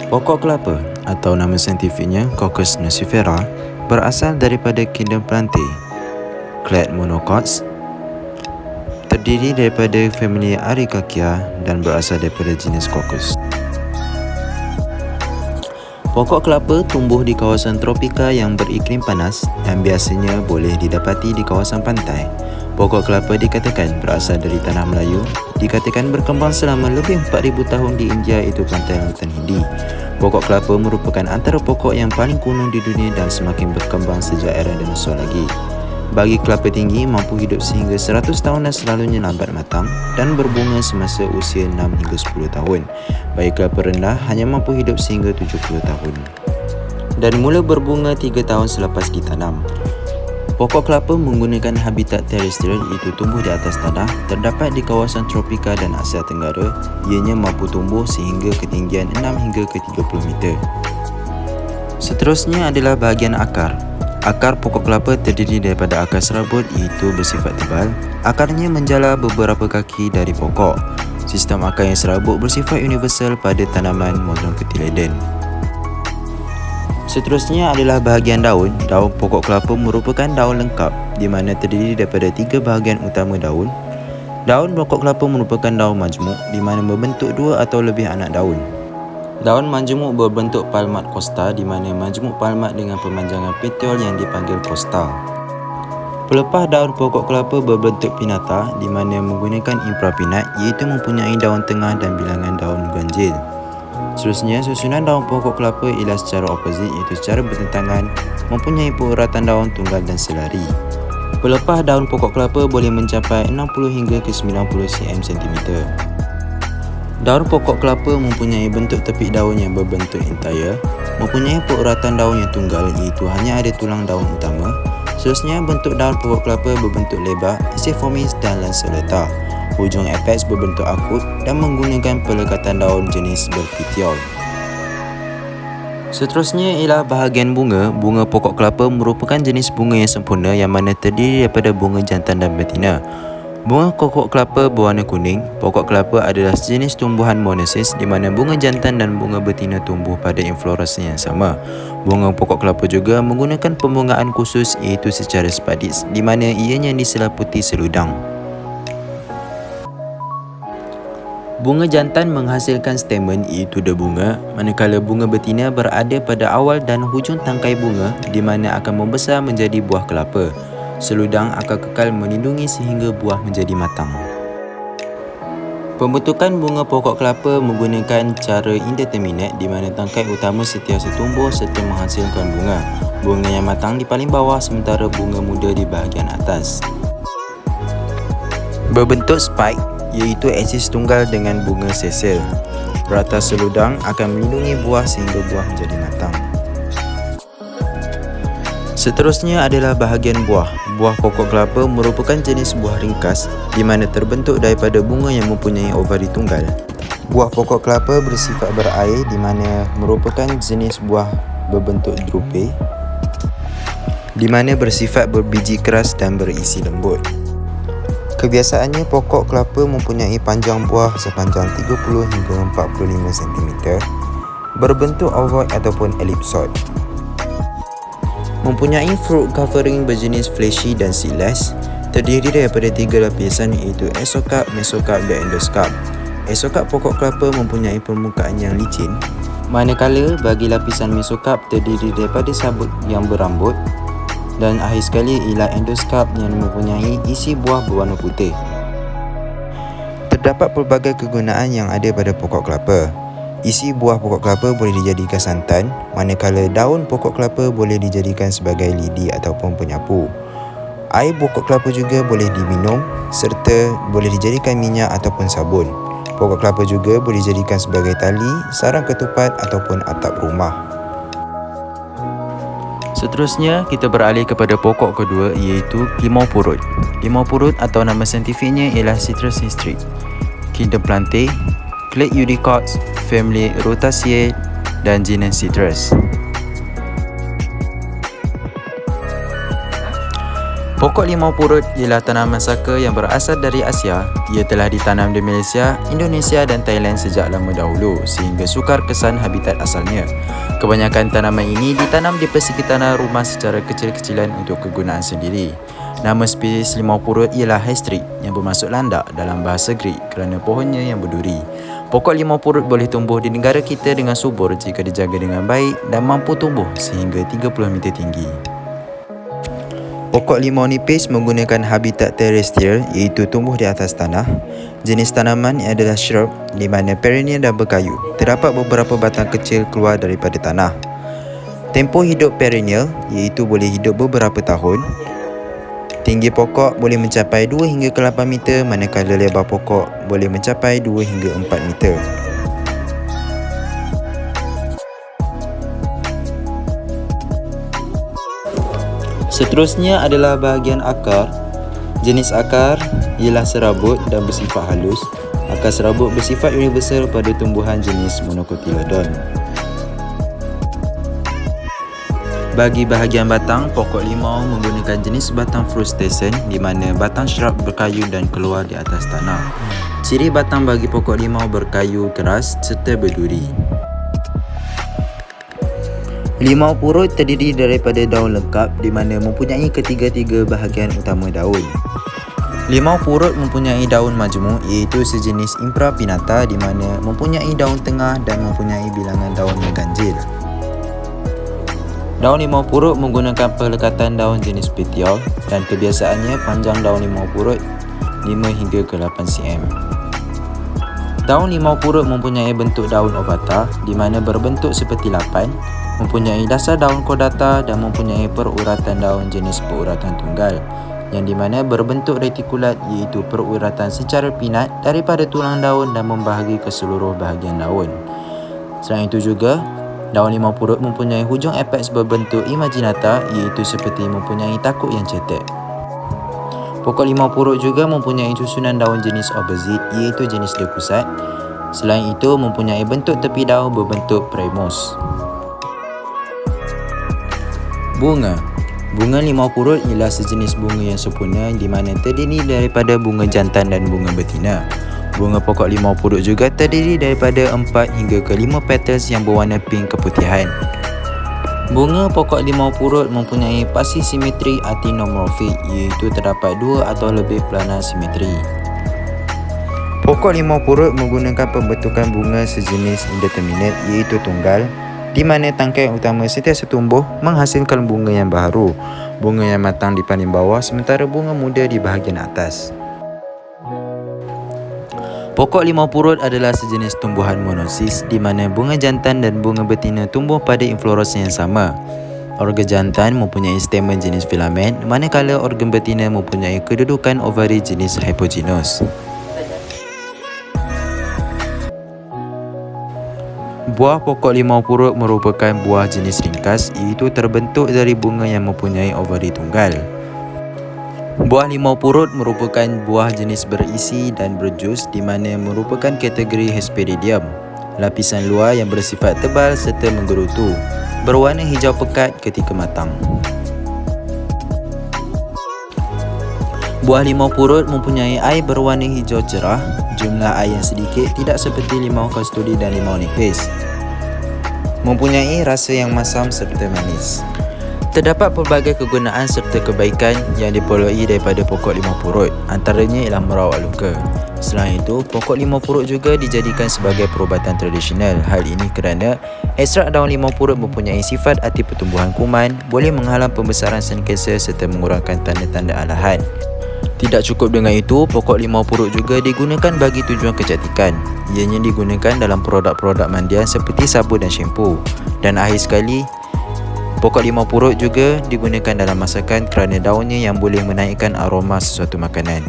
Pokok kelapa atau nama saintifiknya Cocos nucifera berasal daripada kingdom plantae, clade monocots, terdiri daripada famili Ericaceae dan berasal daripada jenis Cocos. Pokok kelapa tumbuh di kawasan tropika yang beriklim panas dan biasanya boleh didapati di kawasan pantai. Pokok kelapa dikatakan berasal dari tanah Melayu, dikatakan berkembang selama lebih 4,000 tahun di India iaitu pantai lautan Hindi. Pokok kelapa merupakan antara pokok yang paling kuno di dunia dan semakin berkembang sejak era dinosaur lagi. Bagi kelapa tinggi mampu hidup sehingga 100 tahun dan selalunya lambat matang dan berbunga semasa usia 6 hingga 10 tahun. Bagi kelapa rendah hanya mampu hidup sehingga 70 tahun. Dan mula berbunga 3 tahun selepas ditanam. Pokok kelapa menggunakan habitat terestrial iaitu tumbuh di atas tanah, terdapat di kawasan tropika dan Asia Tenggara. Ianya mampu tumbuh sehingga ketinggian 6 hingga ke 30 meter. Seterusnya adalah bahagian akar. Akar pokok kelapa terdiri daripada akar serabut iaitu bersifat tebal. Akarnya menjala beberapa kaki dari pokok. Sistem akar yang serabut bersifat universal pada tanaman maupun cotyledon. Seterusnya adalah bahagian daun. Daun pokok kelapa merupakan daun lengkap di mana terdiri daripada 3 bahagian utama daun. Daun pokok kelapa merupakan daun majmuk di mana membentuk 2 atau lebih anak daun. Daun majmuk berbentuk palmat costa di mana majmuk palmat dengan pemanjangan petiol yang dipanggil costa. Pelepah daun pokok kelapa berbentuk pinnata di mana menggunakan intrapinnate iaitu mempunyai daun tengah dan bilangan daun ganjil. Seterusnya, susunan daun pokok kelapa ialah secara opposite iaitu secara bertentangan, mempunyai peruratan daun tunggal dan selari. Pelepah daun pokok kelapa boleh mencapai 60 hingga ke 90 cm. Daun pokok kelapa mempunyai bentuk tepik daun yang berbentuk entire, mempunyai peruratan daun yang tunggal iaitu hanya ada tulang daun utama. Seterusnya, bentuk daun pokok kelapa berbentuk lebar, isiformis dan lanceolata. Hujung apex berbentuk akut dan menggunakan pelekatan daun jenis berpetiol. Seterusnya ialah bahagian bunga. Bunga pokok kelapa merupakan jenis bunga yang sempurna yang mana terdiri daripada bunga jantan dan betina. Bunga pokok kelapa berwarna kuning. Pokok kelapa adalah sejenis tumbuhan monosis di mana bunga jantan dan bunga betina tumbuh pada inflorescence yang sama. Bunga pokok kelapa juga menggunakan pembungaan khusus iaitu secara spadix di mana ianya diselaputi seludang. Bunga jantan menghasilkan stamen iaitu debunga, manakala bunga betina berada pada awal dan hujung tangkai bunga di mana akan membesar menjadi buah kelapa. Seludang akan kekal melindungi sehingga buah menjadi matang. Pembentukan bunga pokok kelapa menggunakan cara indeterminate di mana tangkai utama sentiasa tumbuh serta menghasilkan bunga. Bunga yang matang di paling bawah sementara bunga muda di bahagian atas. Berbentuk spike iaitu aksis tunggal dengan bunga sesel. Rata seludang akan melindungi buah sehingga buah menjadi matang. Seterusnya adalah bahagian buah. Buah pokok kelapa merupakan jenis buah ringkas di mana terbentuk daripada bunga yang mempunyai ovari tunggal. Buah pokok kelapa bersifat berair di mana merupakan jenis buah berbentuk drupe di mana bersifat berbiji keras dan berisi lembut. Kebiasaannya pokok kelapa mempunyai panjang buah sepanjang 30 hingga 45 cm, berbentuk ovoid ataupun ellipsoid. Mempunyai fruit covering berjenis fleshy dan seedless, terdiri daripada 3 lapisan iaitu exocarp, mesocarp dan endoscarp. Exocarp pokok kelapa mempunyai permukaan yang licin, manakala bagi lapisan mesocarp terdiri daripada sabut yang berambut. Dan akhir sekali ialah endoscarp yang mempunyai isi buah berwarna putih. Terdapat pelbagai kegunaan yang ada pada pokok kelapa. Isi buah pokok kelapa boleh dijadikan santan, manakala daun pokok kelapa boleh dijadikan sebagai lidi ataupun penyapu. Air pokok kelapa juga boleh diminum serta boleh dijadikan minyak ataupun sabun. Pokok kelapa juga boleh dijadikan sebagai tali, sarang ketupat ataupun atap rumah. Seterusnya, kita beralih kepada pokok kedua iaitu limau purut. Limau purut atau nama saintifiknya ialah Citrus hystrix, kingdom plantae, clade Eudicots, famili Rutaceae dan genus Citrus. Pokok limau purut ialah tanaman saka yang berasal dari Asia. Ia telah ditanam di Malaysia, Indonesia dan Thailand sejak lama dahulu sehingga sukar kesan habitat asalnya. Kebanyakan tanaman ini ditanam di persekitaran rumah secara kecil-kecilan untuk kegunaan sendiri. Nama spesies limau purut ialah Hystrix yang bermaksud landak dalam bahasa Greek kerana pohonnya yang berduri. Pokok limau purut boleh tumbuh di negara kita dengan subur jika dijaga dengan baik dan mampu tumbuh sehingga 30 meter tinggi. Pokok limau nipis menggunakan habitat terrestrial iaitu tumbuh di atas tanah. Jenis tanaman yang adalah shrub di mana perennial dan berkayu. Terdapat beberapa batang kecil keluar daripada tanah. Tempoh hidup perennial iaitu boleh hidup beberapa tahun. Tinggi pokok boleh mencapai 2 hingga ke 8 meter manakala lebar pokok boleh mencapai 2 hingga 4 meter. Seterusnya adalah bahagian akar. Jenis akar ialah serabut dan bersifat halus. Akar serabut bersifat universal pada tumbuhan jenis monocotyledon. Bagi bahagian batang, pokok limau menggunakan jenis batang frustescent di mana batang shrub berkayu dan keluar di atas tanah. Ciri batang bagi pokok limau berkayu keras serta berduri. Limau purut terdiri daripada daun lengkap di mana mempunyai ketiga-tiga bahagian utama daun. Limau purut mempunyai daun majmuk iaitu sejenis Impra pinnata di mana mempunyai daun tengah dan mempunyai bilangan daun yang ganjil. Daun limau purut menggunakan pelekatan daun jenis petiol dan kebiasaannya panjang daun limau purut 5 hingga ke 8 cm. Daun limau purut mempunyai bentuk daun ovata di mana berbentuk seperti lapan, mempunyai dasar daun kordata dan mempunyai peruratan daun jenis peruratan tunggal yang di mana berbentuk retikulat iaitu peruratan secara pinat daripada tulang daun dan membahagi ke seluruh bahagian daun. Selain itu juga, daun limau purut mempunyai hujung apex berbentuk imaginata iaitu seperti mempunyai takuk yang cetek. Pokok limau purut juga mempunyai susunan daun jenis opposite iaitu jenis dekusat. Selain itu mempunyai bentuk tepi daun berbentuk primose. Bunga limau purut ialah sejenis bunga yang sempurna di mana terdiri daripada bunga jantan dan bunga betina. Bunga pokok limau purut juga terdiri daripada 4 hingga ke 5 petals yang berwarna pink keputihan. Bunga pokok limau purut mempunyai pasi simetri actinomorphic iaitu terdapat 2 atau lebih pelana simetri. Pokok limau purut menggunakan pembentukan bunga sejenis indeterminate iaitu tunggal di mana tangkai utama sentiasa tumbuh menghasilkan bunga yang baharu. Bunga yang matang di paling bawah sementara bunga muda di bahagian atas. Pokok limau purut adalah sejenis tumbuhan monosis di mana bunga jantan dan bunga betina tumbuh pada inflorescens yang sama. Organ jantan mempunyai stamen jenis filamen manakala organ betina mempunyai kedudukan ovari jenis hypogynous. Buah pokok limau purut merupakan buah jenis ringkas iaitu terbentuk dari bunga yang mempunyai ovari tunggal. Buah limau purut merupakan buah jenis berisi dan berjus di mana merupakan kategori Hesperidium. Lapisan luar yang bersifat tebal serta menggerutu, berwarna hijau pekat ketika matang. Buah limau purut mempunyai air berwarna hijau cerah. Jumlah air yang sedikit, tidak seperti limau kasturi dan limau nipis. Mempunyai rasa yang masam serta manis. Terdapat pelbagai kegunaan serta kebaikan yang diperoleh daripada pokok limau purut. Antaranya ialah merawat luka. Selain itu, pokok limau purut juga dijadikan sebagai perubatan tradisional. Hal ini kerana ekstrak daun limau purut mempunyai sifat anti pertumbuhan kuman, boleh menghalang pembesaran sel kanser serta mengurangkan tanda-tanda alahan. Tidak cukup dengan itu, pokok limau purut juga digunakan bagi tujuan kecantikan. Ianya digunakan dalam produk-produk mandian seperti sabun dan syampu. Dan akhir sekali, pokok limau purut juga digunakan dalam masakan kerana daunnya yang boleh menaikkan aroma sesuatu makanan.